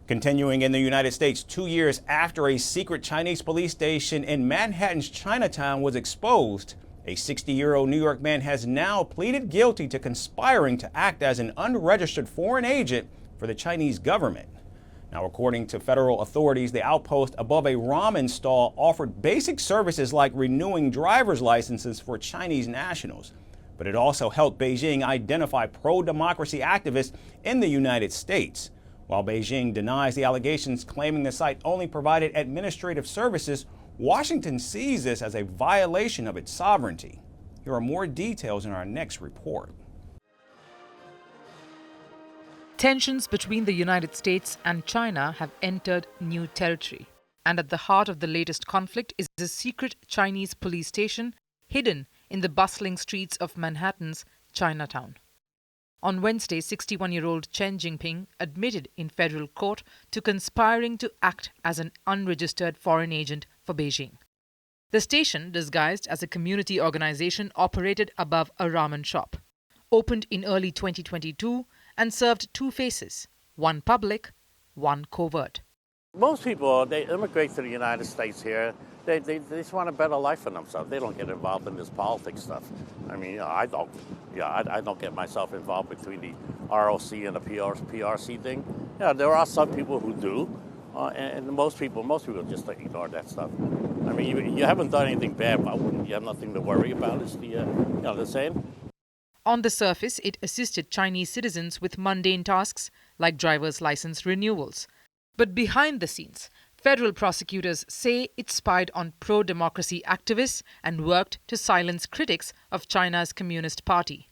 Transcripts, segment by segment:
Continuing in the United States, 2 years after a secret Chinese police station in Manhattan's Chinatown was exposed, a 60-year-old New York man has now pleaded guilty to conspiring to act as an unregistered foreign agent for the Chinese government. Now, according to federal authorities, the outpost above a ramen stall offered basic services like renewing driver's licenses for Chinese nationals. But it also helped Beijing identify pro-democracy activists in the United States. While Beijing denies the allegations, claiming the site only provided administrative services, Washington sees this as a violation of its sovereignty. Here are more details in our next report. Tensions between the United States and China have entered new territory. And at the heart of the latest conflict is a secret Chinese police station hidden in the bustling streets of Manhattan's Chinatown. On Wednesday, 61-year-old Chen Jinping admitted in federal court to conspiring to act as an unregistered foreign agent for Beijing. The station, disguised as a community organization, operated above a ramen shop, opened in early 2022 and served two faces, one public, one covert. Most people, they immigrate to the United States here. They just want a better life for themselves. They don't get involved in this politics stuff. I mean, I don't. I don't get myself involved between the ROC and the PRC thing. Yeah, there are some people who do, and most people just ignore that stuff. I mean, you haven't done anything bad, but you have nothing to worry about. Is the saying? On the surface, it assisted Chinese citizens with mundane tasks like driver's license renewals. But behind the scenes, federal prosecutors say it spied on pro-democracy activists and worked to silence critics of China's Communist Party.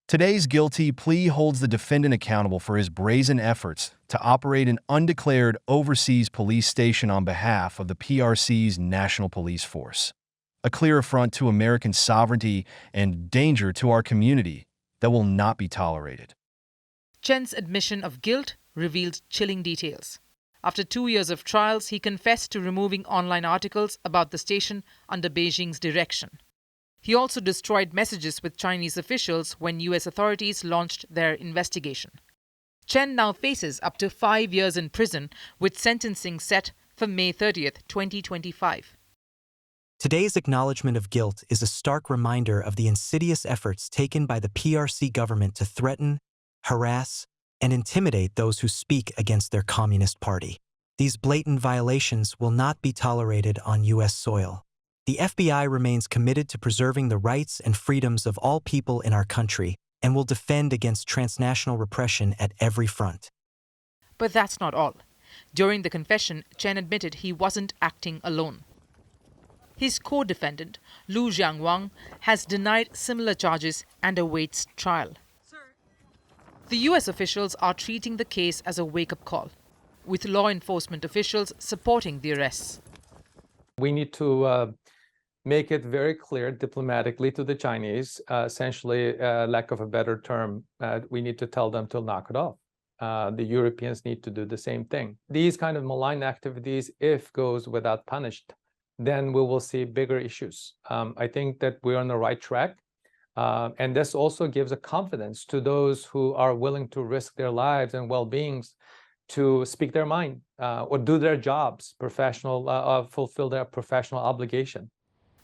Today's guilty plea holds the defendant accountable for his brazen efforts to operate an undeclared overseas police station on behalf of the PRC's National Police Force, a clear affront to American sovereignty and danger to our community that will not be tolerated. Chen's admission of guilt revealed chilling details. After 2 years of trials, he confessed to removing online articles about the station under Beijing's direction. He also destroyed messages with Chinese officials when U.S. authorities launched their investigation. Chen now faces up to 5 years in prison, with sentencing set for May 30th, 2025. Today's acknowledgement of guilt is a stark reminder of the insidious efforts taken by the PRC government to threaten, harass, and intimidate those who speak against their Communist Party. These blatant violations will not be tolerated on U.S. soil. The FBI remains committed to preserving the rights and freedoms of all people in our country and will defend against transnational repression at every front. But that's not all. During the confession, Chen admitted he wasn't acting alone. His co-defendant, Lu Jiangwang, has denied similar charges and awaits trial. The U.S. officials are treating the case as a wake-up call, with law enforcement officials supporting the arrests. We need to make it very clear diplomatically to the Chinese, essentially, lack of a better term, we need to tell them to knock it off. The Europeans need to do the same thing. These kind of malign activities, if goes without punished, then we will see bigger issues. I think that we're on the right track. And this also gives a confidence to those who are willing to risk their lives and well-beings to speak their mind or do their jobs, fulfill their professional obligation.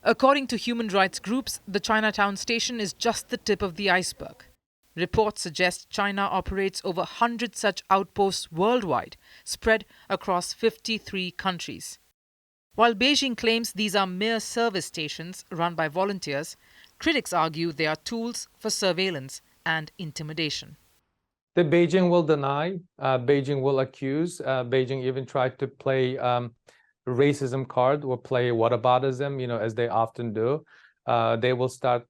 According to human rights groups, the Chinatown station is just the tip of the iceberg. Reports suggest China operates over 100 such outposts worldwide, spread across 53 countries. While Beijing claims these are mere service stations run by volunteers, critics argue they are tools for surveillance and intimidation. The Beijing will deny, Beijing will accuse, Beijing even tried to play racism card or play whataboutism, as they often do. They will start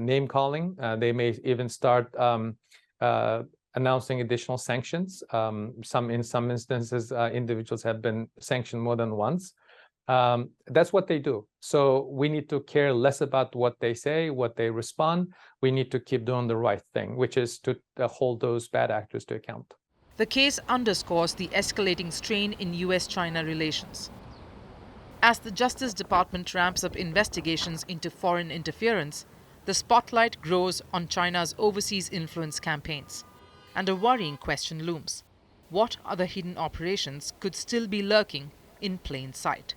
name calling. They may even start announcing additional sanctions. In some instances, individuals have been sanctioned more than once. That's what they do. So we need to care less about what they say, what they respond. We need to keep doing the right thing, which is to hold those bad actors to account. The case underscores the escalating strain in U.S.-China relations. As the Justice Department ramps up investigations into foreign interference, the spotlight grows on China's overseas influence campaigns. And a worrying question looms. what other hidden operations could still be lurking in plain sight.